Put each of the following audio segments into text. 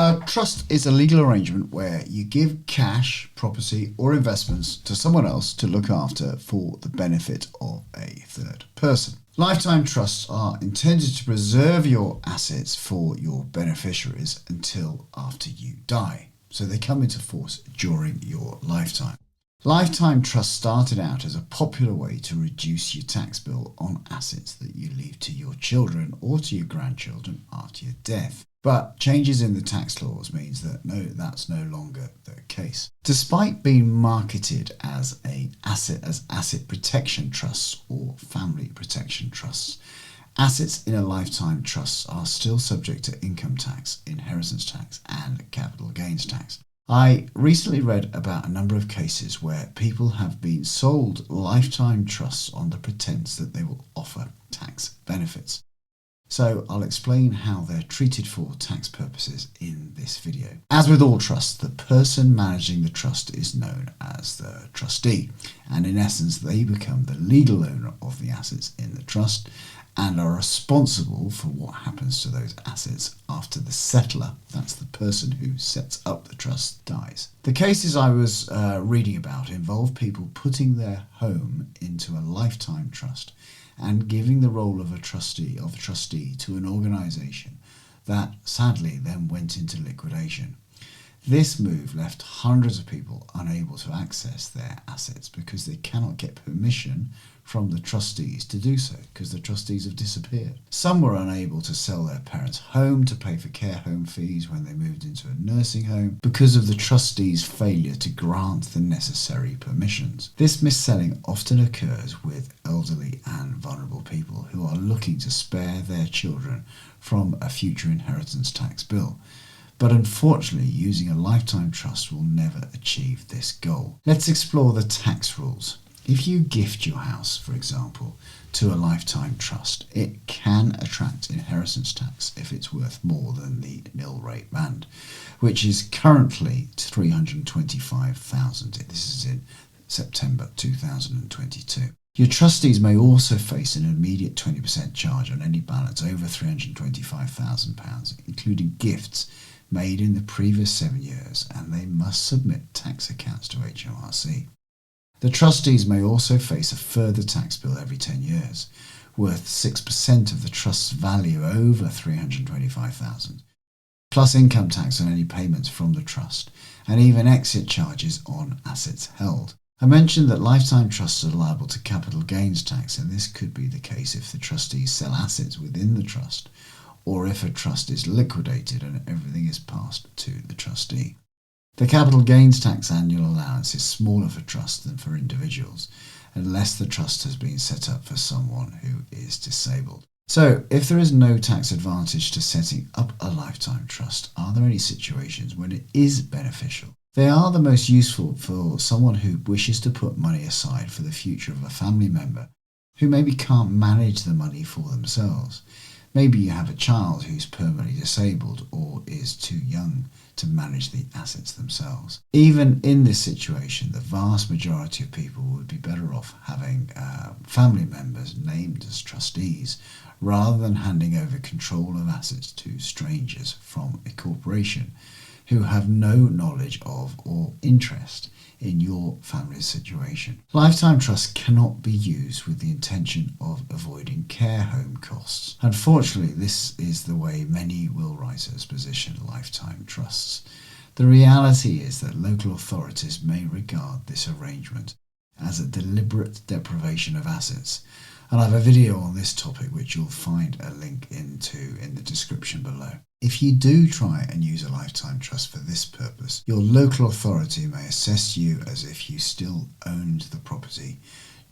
A trust is a legal arrangement where you give cash, property, or investments to someone else to look after for the benefit of a third person. Lifetime trusts are intended to preserve your assets for your beneficiaries until after you die, so they come into force during your lifetime. Lifetime trusts started out as a popular way to reduce your tax bill on assets that you leave to your children or to your grandchildren after your death. But changes in the tax laws means that that's no longer the case. Despite being marketed as asset protection trusts or family protection trusts, assets in a lifetime trust are still subject to income tax, inheritance tax, and capital gains tax. I recently read about a number of cases where people have been sold lifetime trusts on the pretense that they will offer tax benefits. So I'll explain how they're treated for tax purposes in this video. As with all trusts, the person managing the trust is known as the trustee, and in essence they become the legal owner of the assets in the trust and are responsible for what happens to those assets after the settlor, that's the person who sets up the trust, dies. The cases I was reading about involve people putting their home into a lifetime trust and giving the role of a trustee to an organisation that sadly then went into liquidation. This move left hundreds of people unable to access their assets because they cannot get permission from the trustees to do so, because the trustees have disappeared. Some were unable to sell their parents' home to pay for care home fees when they moved into a nursing home because of the trustees' failure to grant the necessary permissions. This mis-selling often occurs with elderly and vulnerable people who are looking to spare their children from a future inheritance tax bill. But unfortunately, using a lifetime trust will never achieve this goal. Let's explore the tax rules. If you gift your house, for example, to a lifetime trust, it can attract inheritance tax if it's worth more than the nil rate band, which is currently $325,000. This is in September 2022. Your trustees may also face an immediate 20% charge on any balance over £325,000, including gifts made in the previous 7 years, and they must submit tax accounts to HMRC. The trustees may also face a further tax bill every 10 years, worth 6% of the trust's value over $325,000, plus income tax on any payments from the trust, and even exit charges on assets held. I mentioned that lifetime trusts are liable to capital gains tax, and this could be the case if the trustees sell assets within the trust, or if a trust is liquidated and everything is passed to the trustee. The capital gains tax annual allowance is smaller for trusts than for individuals, unless the trust has been set up for someone who is disabled. So, if there is no tax advantage to setting up a lifetime trust, are there any situations when it is beneficial? They are the most useful for someone who wishes to put money aside for the future of a family member who maybe can't manage the money for themselves. Maybe you have a child who's permanently disabled or is too young to manage the assets themselves. Even in this situation, the vast majority of people would be better off having family members named as trustees rather than handing over control of assets to strangers from a corporation who have no knowledge of or interest in your family's situation. Lifetime trusts cannot be used with the intention of avoiding care home costs. Unfortunately, this is the way many will writers position lifetime trusts. The reality is that local authorities may regard this arrangement as a deliberate deprivation of assets, and I have a video on this topic which you'll find a link into in the description below. If you do try and use a lifetime trust for this purpose, your local authority may assess you as if you still owned the property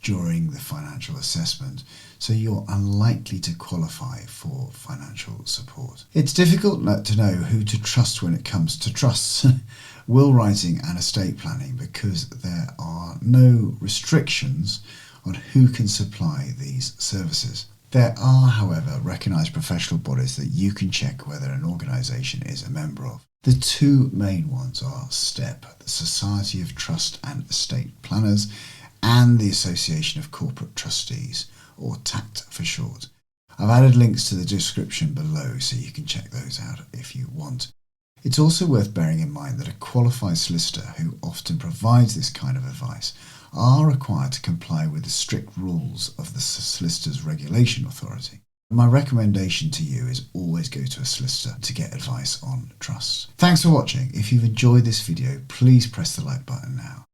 during the financial assessment, so you're unlikely to qualify for financial support. It's difficult to know who to trust when it comes to trusts, will writing and estate planning, because there are no restrictions on who can supply these services. There are, however, recognised professional bodies that you can check whether an organisation is a member of. The two main ones are STEP, the Society of Trust and Estate Planners, and the Association of Corporate Trustees, or TACT for short. I've added links to the description below so you can check those out if you want. It's also worth bearing in mind that a qualified solicitor who often provides this kind of advice are required to comply with the strict rules of the Solicitors Regulation Authority. My recommendation to you is always go to a solicitor to get advice on trusts. Thanks for watching. If you've enjoyed this video, please press the like button now.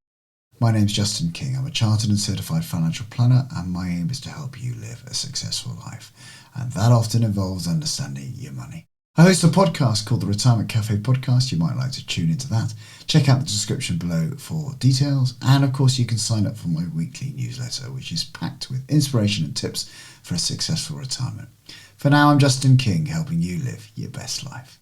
My name's Justin King. I'm a chartered and certified financial planner, and my aim is to help you live a successful life. And that often involves understanding your money. I host a podcast called the Retirement Cafe Podcast. You might like to tune into that. Check out the description below for details. And of course, you can sign up for my weekly newsletter, which is packed with inspiration and tips for a successful retirement. For now, I'm Justin King, helping you live your best life.